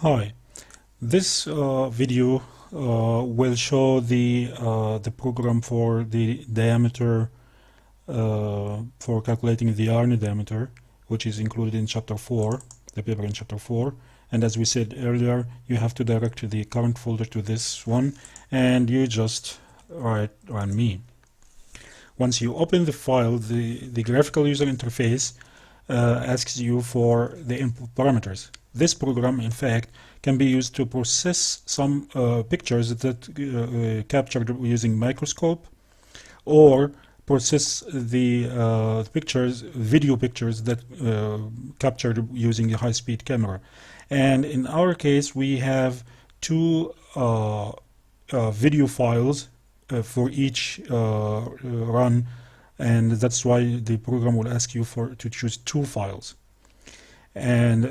Hi, this video will show the program for the diameter for calculating the yarn diameter, which is included in chapter 4, the paper in chapter 4. And as we said earlier, you have to direct the current folder to this one, and you just write run me. Once you open the file, the graphical user interface asks you for the input parameters. This program, in fact, can be used to process some pictures that captured using microscope, or process the video pictures that captured using a high-speed camera. And in our case, we have two video files for each run, and that's why the program will ask you to choose two files. And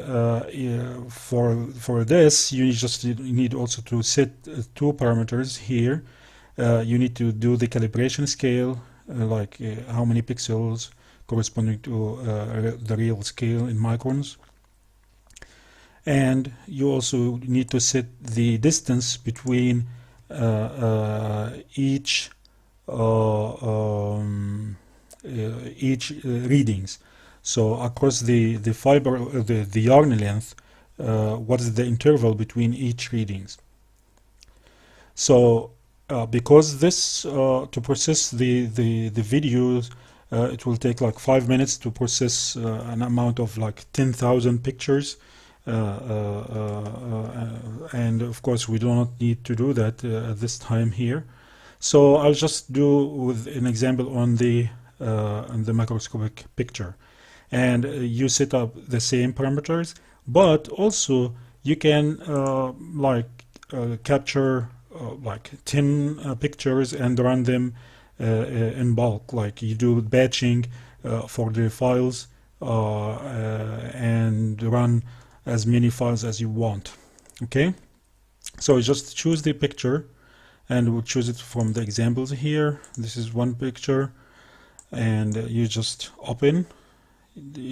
for this, you just need also to set two parameters here. You need to do the calibration scale, like how many pixels corresponding to the real scale in microns. And you also need to set the distance between each readings. So across the fiber, the yarn length, what is the interval between each readings? So because this to process the videos, it will take like 5 minutes to process an amount of like 10,000 pictures. And of course we do not need to do that at this time here. So I'll just do with an example on the microscopic picture. And you set up the same parameters, but also you can capture like 10 pictures and run them in bulk, like you do batching for the files, and run as many files as you want. Okay, so you just choose the picture, and we'll choose it from the examples here. This is one picture, and you just open.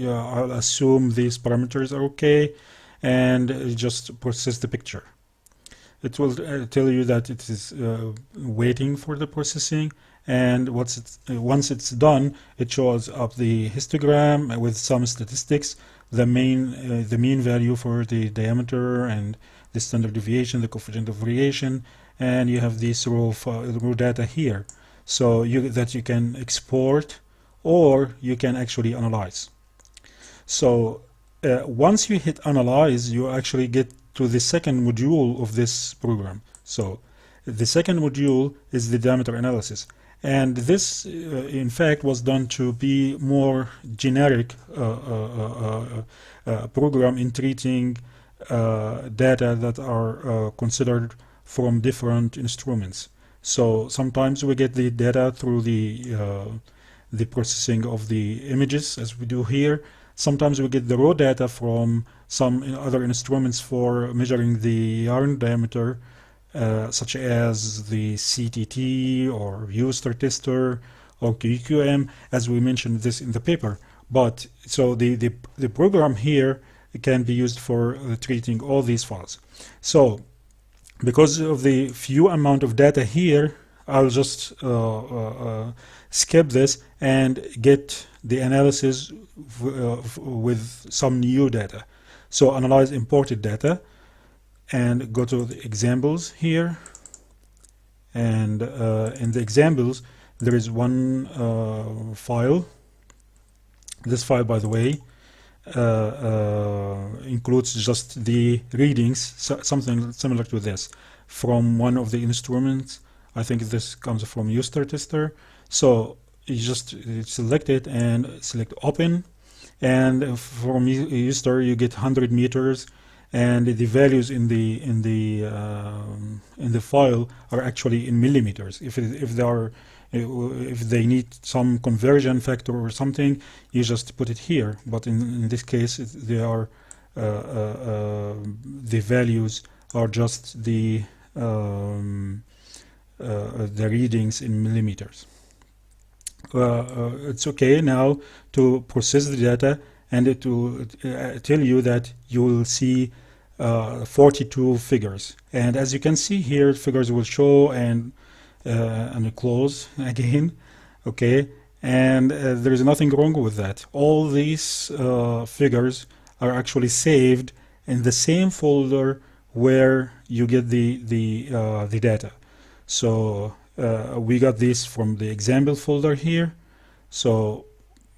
I'll assume these parameters are okay, and just process the picture. It will tell you that it is waiting for the processing, and once it's done, it shows up the histogram with some statistics, the mean value for the diameter and the standard deviation, the coefficient of variation, and you have this raw data here, so that you can export or you can actually analyze. So once you hit analyze, you actually get to the second module of this program. So the second module is the diameter analysis, and this in fact was done to be more generic program in treating data that are considered from different instruments. So sometimes we get the data through the processing of the images, as we do here. Sometimes we get the raw data from some other instruments for measuring the yarn diameter, such as the CTT or U-star tester or QQM, as we mentioned this in the paper. But so the program here can be used for treating all these files. So because of the few amount of data here, I'll just skip this and get the analysis with some new data. So analyze imported data and go to the examples here, and in the examples there is one file. This file, by the way, includes just the readings, something similar to this, from one of the instruments. I think this comes from U-star tester. So you just select it and select open, and from U-star you get 100 meters, and the values in the file are actually in millimeters. If they need some conversion factor or something, you just put it here. But in this case, they are the values are just the readings in millimeters. It's okay now to process the data, and it will tell you that you will see 42 figures. And as you can see here, figures will show and close again. Okay, and there is nothing wrong with that. All these figures are actually saved in the same folder where you get the data. So we got this from the example folder here. So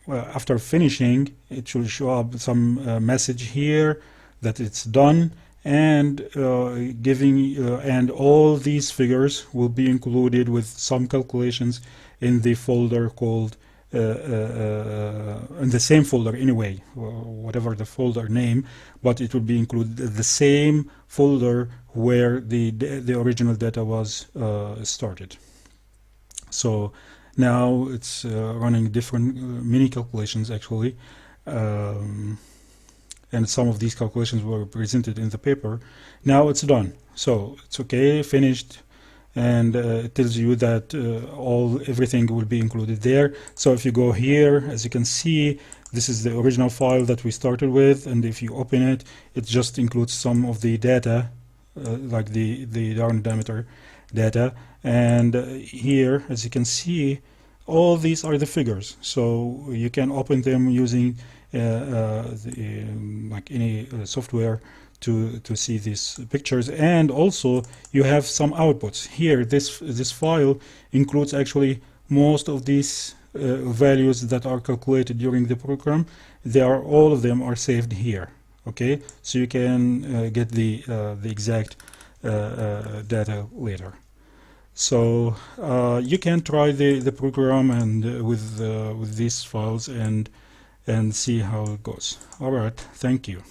after finishing, it should show up some message here that it's done, and and all these figures will be included with some calculations in the folder called in the same folder anyway, whatever the folder name, but it will be included in the same folder where the original data was started. So now it's running different mini calculations actually, and some of these calculations were presented in the paper. Now it's done, so it's okay, finished, and it tells you that everything will be included there. So if you go here, as you can see, this is the original file that we started with, and if you open it, it just includes some of the data, like the yarn diameter data. And here, as you can see, all these are the figures, so you can open them using like any software to see these pictures. And also you have some outputs here. This file includes actually most of these values that are calculated during the program. All of them are saved here. Okay, so you can get the exact data later. So you can try the program and with these files and see how it goes. All right, thank you.